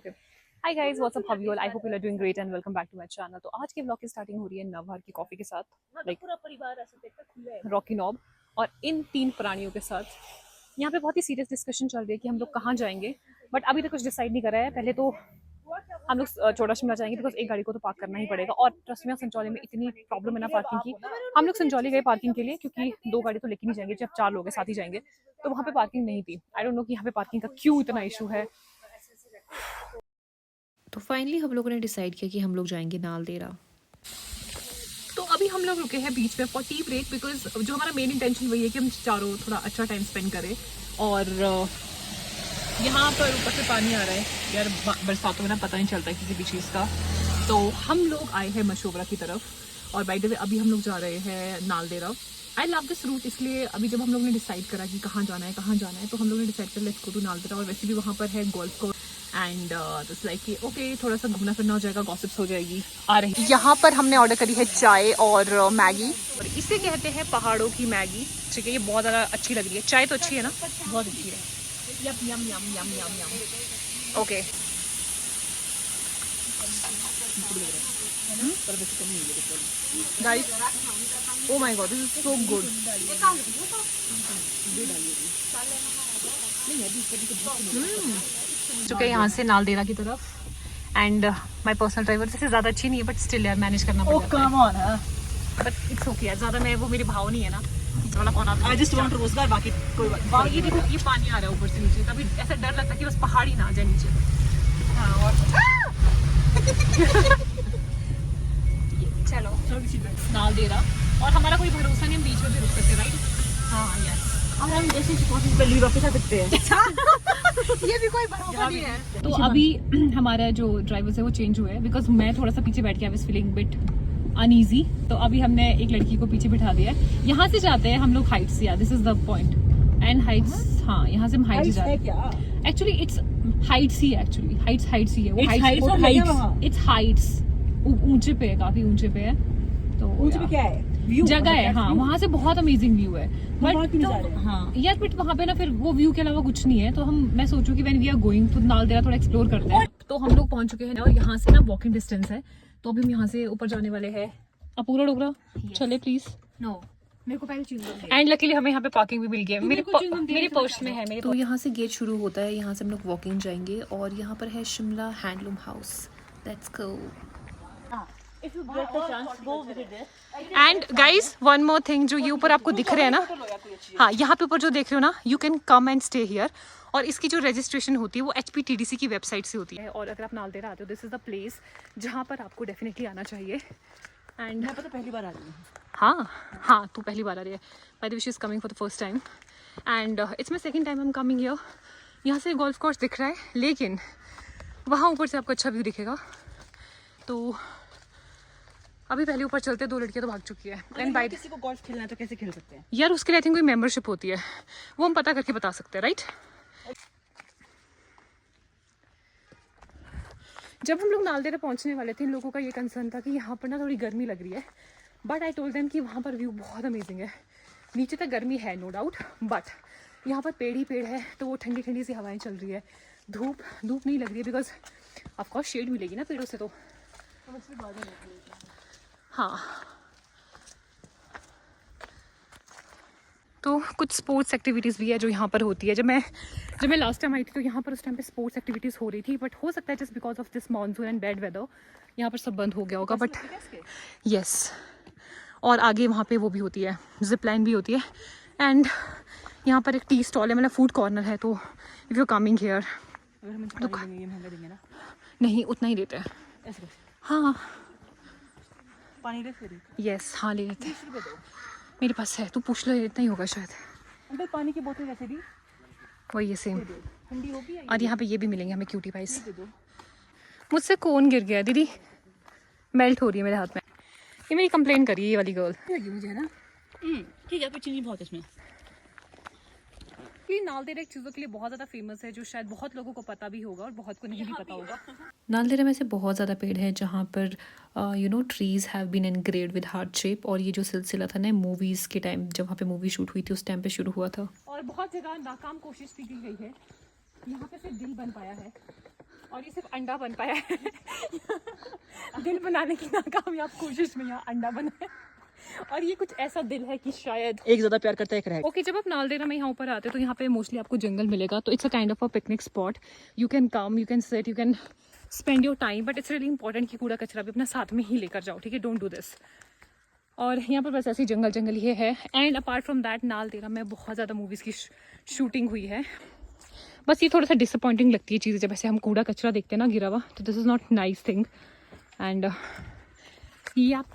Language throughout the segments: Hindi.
Okay. Hi guys, what's up, how you all? I hope you are doing great and welcome back to my channel. तो आज के व्लॉग की स्टार्टिंग हो रही है नवहर की कॉफी के साथ, लाइक पूरा परिवार ऐसे देखकर खुले है, रॉकी नॉब और इन 3 प्राणियों के साथ। यहाँ पे बहुत ही सीरियस डिस्कशन चल रही है कि हम लोग कहाँ जाएंगे, बट अभी तक कुछ डिसाइड नहीं करा है। पहले तो हम लोग छोटा शिमला जाएंगे बिकॉज एक गाड़ी को तो पार्क करना ही पड़ेगा, और ट्रस्ट में संचौली में इतनी प्रॉब्लम है ना पार्किंग की। हम लोग संचौली गए पार्किंग के लिए क्योंकि 2 गाड़ी तो लेके नहीं जाएंगे, जब 4 लोग हैं साथ ही जाएंगे, तो वहाँ पे पार्किंग नहीं थी। आई डोंट नो कि यहाँ पे पार्किंग का क्यों इतना इशू है। तो फाइनली हम लोगों ने डिसाइड किया कि हम लोग जाएंगे नालदेहरा। तो अभी हम लोग रुके हैं बीच में फॉर टी ब्रेक, बिकॉज जो हमारा मेन इंटेंशन वही है कि हम चारों थोड़ा अच्छा टाइम स्पेंड करें। और यहाँ पर ऊपर से पानी आ रहा है यार, बरसातों में ना पता नहीं चलता किसी भी चीज़ का। तो हम लोग आए हैं मशोबरा की तरफ, और बाय द वे अभी हम लोग जा रहे हैं Naldehra. I love this route, इसलिए अभी जब हम लोग ने डिसाइड करा कि कहाँ जाना है तो हम लोग ने डिसाइड करा लेट्स गो टू नालदेहरा। और वैसे भी वहाँ पर है golf course and this like कि ओके थोड़ा सा घूमना फिरना हो जाएगा, गॉसिप्स हो जाएगी। आ रही यहाँ पर हमने ऑर्डर करी है चाय और मैगी, और इसे कहते हैं पहाड़ों की मैगी। ठीक है, ये बहुत ज़्यादा अच्छी लग रही है। चाय तो अच्छी है ना, बहुत अच्छी है। Yum yum yum yum yum yum. Okay, guys, oh my god, this is so good. चुके यहाँ से नालदेहरा की तरफ, एंड माय पर्सनल ड्राइवर से ज़्यादा अच्छी नहीं है, बट स्टिल यार मैनेज करना पड़ता है। बट इट्स ओके यार, ज़्यादा मैं वो मेरी भाव नहीं है ना वाला कौन आता है। आई जस्ट वांट रोजगार, बाकी कोई बात। बाकी देखो ये पानी आ रहा है ऊपर से नीचे, तभी ऐसा डर लगता है कि बस पहाड़ ही ना आ जाए नीचे। हाँ, और चलो नालदेहरा, और हमारा कोई भरोसा नहीं, हम बीच में भी रुक सकते, राइट? हाँ यस, और हम जैसे पे लीव ऑफिस आ सकते हैं। ये भी कोई भरोसा नहीं है। तो अभी हमारा जो ड्राइवर है वो चेंज हुआ है, बिकॉज मैं थोड़ा सा पीछे बैठ के I was feeling bit uneasy, तो अभी हमने एक लड़की को पीछे बिठा दिया है। यहाँ से जाते हैं हम लोग हाइट्स, या this is the point and heights. हाँ, यहाँ से हम हाइट्स जा रहे हैं। एक्चुअली इट्स हाइट्स ही, एक्चुअली हाइट्स ही है वो। इट्स हाइट्स, ऊंचे पे है, काफी ऊंचे पे है। तो ऊंचे पे क्या है? व्यू जगह है, हाँ, वहाँ से बहुत अमेजिंग व्यू है। बट हाँ यार, बट वहाँ पे ना फिर वो व्यू के अलावा कुछ नहीं है। तो मैं सोचूं कि when we are going to Naldehra थोड़ा एक्सप्लोर करते हैं। तो हम लोग पहुंच चुके हैं और यहाँ से ना वॉकिंग डिस्टेंस है, तो अभी हम यहाँ से ऊपर जाने वाले हैं। अपूरा डोगरा चले प्लीज। नो, मेरे को पहले च्युइंगम। एंड लकीली हमें यहाँ पे पार्किंग भी मिल गई है, मेरे पर्स में है। तो यहाँ से गेट शुरू होता है, यहाँ से हम लोग वॉकिंग जाएंगे, और यहाँ पर है Shimla handloom house. Let's go. And guys, one more thing, जो ये ऊपर आपको दिख रहे हैं ना, हाँ यहाँ पे ऊपर जो देख रहे हो ना, you can come and stay here. और इसकी जो रजिस्ट्रेशन होती है वो HPTDC की वेबसाइट से होती है। और अगर आप नालदेहरा आते हो, दिस इज द प्लेस जहाँ पर आपको डेफिनेटली आना चाहिए। एंड मैं पता पहली बार आ रही हूँ। हाँ, तू पहली बार आ रही है। By the way she is coming for the first time, and it's my second time I am coming here. यहाँ से गोल्फ कोर्स दिख रहा है, लेकिन वहाँ ऊपर से आपको अच्छा व्यू दिखेगा। तो अभी पहले ऊपर चलते, 2 लड़कियां तो भाग चुकी है। एंड बाय किसी को गोल्फ खेलना है तो कैसे खेल सकते हैं यार? उसके लिए आई थिंक कोई मेंबरशिप होती है, वो हम पता करके बता सकते हैं, राइट? जब हम लोग नालदेहरा पहुंचने वाले थे, इन लोगों का ये कंसर्न था कि यहाँ पर ना थोड़ी गर्मी लग रही है, बट आई टोल्ड देम कि वहाँ पर व्यू बहुत अमेजिंग है। नीचे तक गर्मी है नो डाउट, बट यहाँ पर पेड़ ही पेड़ है, तो वो ठंडी ठंडी सी हवाएं चल रही है। धूप नहीं लग रही है, बिकॉज ऑफकोर्स शेड मिलेगी ना पेड़ों से। तो हाँ, तो कुछ स्पोर्ट्स एक्टिविटीज़ भी है जो यहाँ पर होती है। जब मैं लास्ट टाइम आई थी तो यहाँ पर उस टाइम पे स्पोर्ट्स एक्टिविटीज़ हो रही थी, बट हो सकता है just because of this monsoon and bad weather यहाँ पर सब बंद हो गया होगा। बट यस, और आगे वहाँ पे वो भी होती है, जिप लाइन भी होती है। एंड यहाँ पर एक टी स्टॉल है, मतलब फूड कॉर्नर है। तो इफ़ यू कमिंग हियर तो नहीं, उतना ही देते हैं। हाँ पानी ले, यस, हाँ ले लेते हैं। मेरे पास है, तू पूछ लो, इतना ही होगा शायद। अंकल पानी की बोतल वैसे भी वही है, सेम ठंडी होगी। और यहाँ पे ये भी मिलेंगे हमें, क्यूटी पाइस। मुझसे कौन गिर गया दीदी, मेल्ट हो रही है मेरे हाथ में। ये मेरी कंप्लेन करी है ये वाली गर्ल मुझे, है ना? ठीक है, चीनी बहुत इसमें। ये नालदेहरा एक चीज़ों के लिए बहुत ज़्यादा फेमस है, जो शायद बहुत लोगों को पता भी होगा और बहुत को नहीं भी पता होगा। नालदेहरा में से बहुत ज़्यादा पेड़ है जहाँ पर trees have been engraved with heart shape, और ये जो सिलसिला था ना मूवीज़ के टाइम, जब वहाँ पे मूवी शूट हुई थी उस टाइम पे शुरू हुआ था। और बहुत जगह नाकाम कोशिश भी की गई है, यहाँ पे सिर्फ दिल बन पाया है। और ये सिर्फ अंडा बन पाया है दिल बनाने की नाकामयाब कोशिश में यहाँ अंडा बना है। और ये कुछ ऐसा दिल है कि शायद एक ज्यादा प्यार करता है एक रहेगा। ओके जब आप नालदेहरा में यहाँ ऊपर आते हो तो यहाँ पे मोस्टली आपको जंगल मिलेगा, तो it's a kind of a picnic spot. You can come, you can sit, you can spend your time, but it's really important कि कूड़ा कचरा भी अपना साथ में ही लेकर जाओ, ठीक है, डोंट डू दिस। और यहाँ पर बस ऐसे जंगल जंगल ही है। And apart from that Naldehra में बहुत ज़्यादा मूवीज़ की शूटिंग हुई है। बस ये थोड़ा सा डिसअपॉइंटिंग लगती है चीज़ें जब ऐसे हम कूड़ा कचरा देखते हैं ना गिरा हुआ, तो this is not nice thing. And ये आप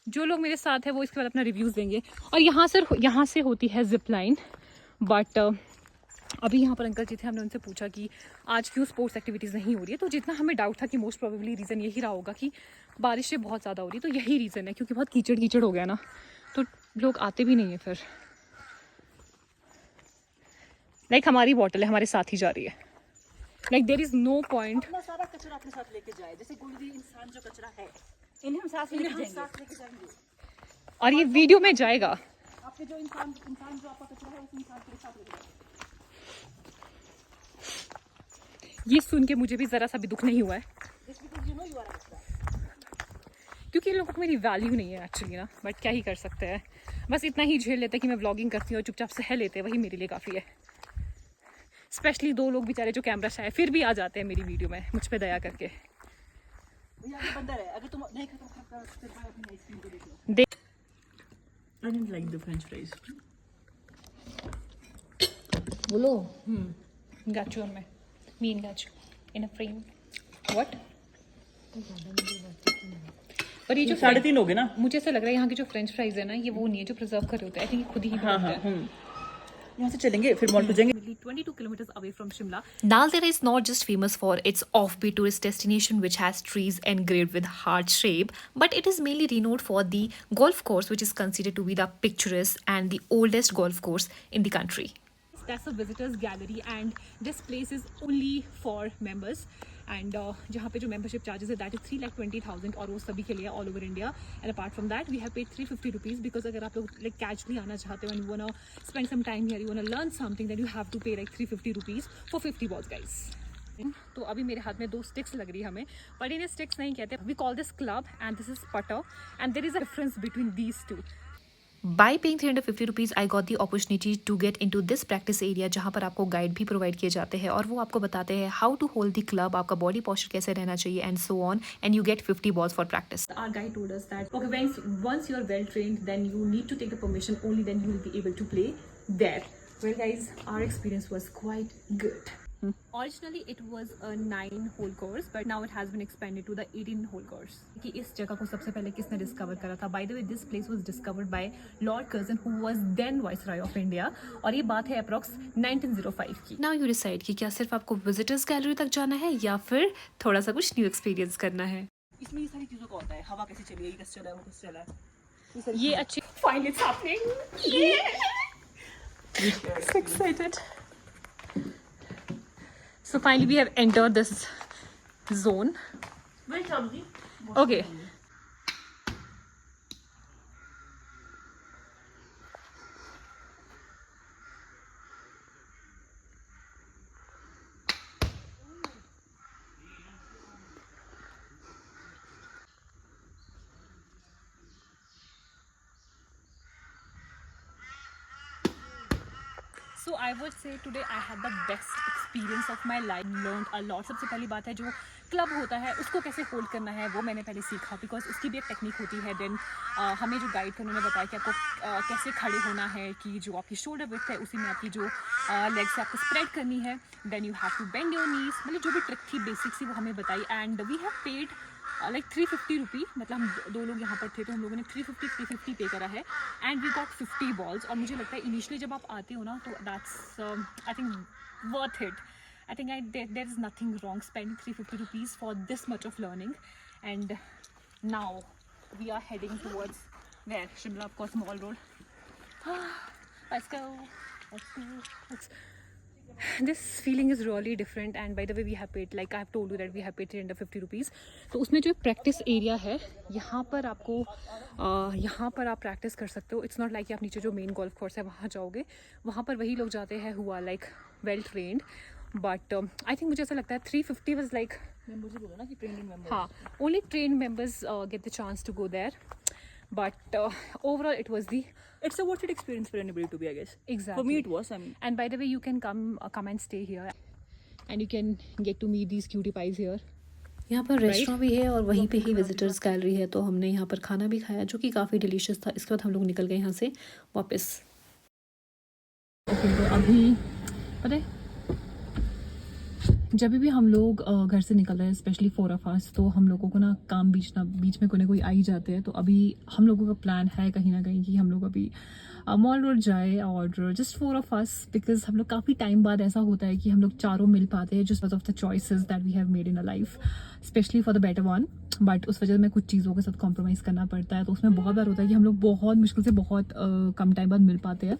जो लोग मेरे साथ है वो इसके बाद अपना रिव्यूज़ देंगे। और यहाँ से होती है जिप लाइन, बट अभी यहाँ पर अंकल जी थे, हमने उनसे पूछा कि आज क्यों स्पोर्ट्स एक्टिविटीज़ नहीं हो रही है, तो जितना हमें डाउट था कि मोस्ट प्रोबेबली रीज़न यही रहा होगा कि बारिशें बहुत ज़्यादा हो रही, तो यही रीज़न है, क्योंकि बहुत कीचड़ कीचड़ हो गया ना, तो लोग आते भी नहीं है फिर। लाइक हमारी बॉटल है, हमारे साथ ही जा रही है, like there is no point. अपना सारा कचरा अपने साथ लेके जाए, जैसे कोई भी इंसान जो कचरा है इन्हें हम साथ लेके जाएंगे। और ये वीडियो में जाएगा। आपके जो इंसान जो आपका कचरा है उस इंसान के साथ लेके जाएंगे। ये सुन के मुझे भी ज़रा सा भी दुख नहीं हुआ है, क्योंकि इन लोगों को मेरी वैल्यू नहीं है एक्चुअली ना, बट क्या ही कर सकते हैं। बस इतना ही झेल लेते हैं कि मैं व्लॉगिंग करती हूँ और चुपचाप सह लेते हैं, वही मेरे लिए काफ़ी है। स्पेशली 2 लोग बेचारे जो कैमरा शाय फिर भी आ जाते हैं मेरी वीडियो में, मुझ पे दया करके। भैया ये बंदर है, अगर तुम नहीं खत्म करता फिर भाई अपनी आइसक्रीम को देख लो। देख I didn't like the French fries. बोलो got you on my mean got you in a frame what। पर ये जो 3.5 हो गए ना। मुझे ऐसा लग रहा है यहाँ की जो फ्रेंच फ्राइज है ना, ये वो नहीं है जो प्रिजर्व कर रहे होते हैं, आई थिंक खुद ही बनाते हैं। यहाँ से चलेंगे फिर मॉल पे जाएंगे। 22 kilometers away from Shimla। Naldehra is not just famous for its offbeat tourist destination which has trees engraved with heart shape, but it is mainly renowned for the golf course which is considered to be the picturesque and the oldest golf course in the country. That's a visitors gallery and this place is only for members and जहाँ पे जो membership charges है that is 3,20,000 और वो सभी के लिए all over India। and apart from that we have paid 350 rupees because अगर आप लोग like casually आना चाहते हो and you wanna spend some time here, you wanna learn something, then you have to pay like 350 rupees for 50 balls guys। तो अभी मेरे हाथ में 2 sticks लग रही है हमें, पर इन्हें sticks नहीं कहते, we call this club and this is putter and there is a difference between these two। By paying 350 rupees, I got the opportunity to get into this practice area जहाँ पर आपको गाइड भी प्रोवाइड किए जाते हैं और वो आपको बताते हैं how to hold the club, आपका बॉडी पोस्चर कैसे रहना चाहिए and so on, and you get 50 balls for practice. Our guide told us that okay, once you are well trained, then you need to take the permission, only then you will be able to play there। Well guys, our experience was quite good। Originally it was a 9-hole course, but now it has been expanded to the 18-hole course। कि इस जगह को सबसे पहले किसने डिस्कवर करा था? By the way, this place was discovered by Lord Curzon, who was then Viceroy of India, और ये बात है अप्रॉक्स 1905 की। Now you decide कि क्या सिर्फ आपको विजिटर्स गैलरी तक जाना है या फिर थोड़ा सा कुछ न्यू एक्सपीरियंस करना है। इसमें ये सारी चीजों का होता है, हवा कैसे चली है, ये कैसे चला है, वो कैसे चला है। ये अच्छी finally it's happening, so excited। So finally we have entered this zone। वही चालू थी। Okay। So I would say today I had the best experience of my life, learned a lot। सबसे पहली बात है जो क्लब होता है उसको कैसे होल्ड करना है वो मैंने पहले सीखा, बिकॉज उसकी भी एक टेक्निक होती है। देन हमें जो गाइड थे उन्होंने बताया कि आपको कैसे खड़े होना है, कि जो आपकी शोल्डर विड्थ है उसी में आपकी जो लेग्स आपको स्प्रेड करनी है। Then you have to bend your knees, मतलब जो भी ट्रिक थी बेसिक सी वो हमें बताई। And we have paid like 350 rupee, मतलब हम 2 लोग यहाँ पर थे तो हम लोगों ने 350 पे करा है एंड वी गॉट 50 बॉल्स। और मुझे लगता है इनिशियली जब आप आते हो ना तो that's I think worth it. I think there is nothing wrong spending 350 rupees for this much of learning। And now we are heading towards where? Shimla, of course, Mall Road। Let's go, let's go। This feeling is really different and by the way we have paid, like I have told you that we have paid 350 rupees। तो उसमें जो प्रैक्टिस एरिया है यहाँ पर आपको यहाँ पर आप प्रैक्टिस कर सकते हो। इट्स नॉट लाइक कि आप नीचे जो मेन गोल्फ कोर्स है वहाँ जाओगे, वहाँ पर वही लोग जाते हैं who are like well trained। But I think मुझे ऐसा लगता है 350 वाज लाइक मेंबर्स बोलो ना कि ट्रेनिंग मेंबर्स. हाँ, only trained members get the chance to go there. But overall, it was the It's a worth it experience for anybody to be, I guess. exactly. For me, it was. I mean, And by the way, you can come and stay here, and you can get to meet these cutie pies here. यहाँ पर रेस्टोरेंट भी है और वहीं पे ही विजिटर्स गैलरी है, तो हमने यहाँ पर खाना भी खाया जो कि काफ़ी डिलीशियस था। इसके बाद हम लोग निकल गए यहाँ से वापस। ओके, तो अभी पता है जब भी हम लोग घर से निकल रहे हैं, स्पेशली 4 ऑफ अस, तो हम लोगों को ना काम बीच में कोई ना कोई आ ही जाते हैं। तो अभी हम लोगों का प्लान है कहीं ना कहीं कि हम लोग अभी मॉल रोड जाए और जस्ट 4 ऑफ अस, बिकॉज हम लोग काफ़ी टाइम बाद ऐसा होता है कि हम लोग चारों मिल पाते हैं just because of the choices that we have made in a life, specially for the better one. But उस वजह से मैं कुछ चीज़ों के साथ कॉम्प्रोमाइज़ करना पड़ता है, तो उसमें बहुत बार होता है कि हम लोग बहुत मुश्किल से बहुत कम टाइम बाद मिल पाते हैं।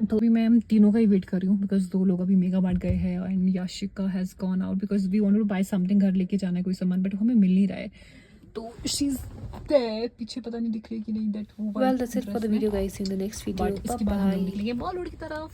तो अभी मैं तीनों का ही वेट कर रही हूँ बिकॉज 2 लोग अभी मेगा मार्ट गए हैं and Yashika has gone out because we want to buy something, घर लेके जाना है कोई सामान, बट हमें मिल नहीं रहा है। तो शी इज देयर, पीछे पता नहीं दिख रही कि नहीं, दैट वो well that's it for the video guys, in the next video, but इसके बाद हम लोग निकलेंगे मॉल रोड की तरफ।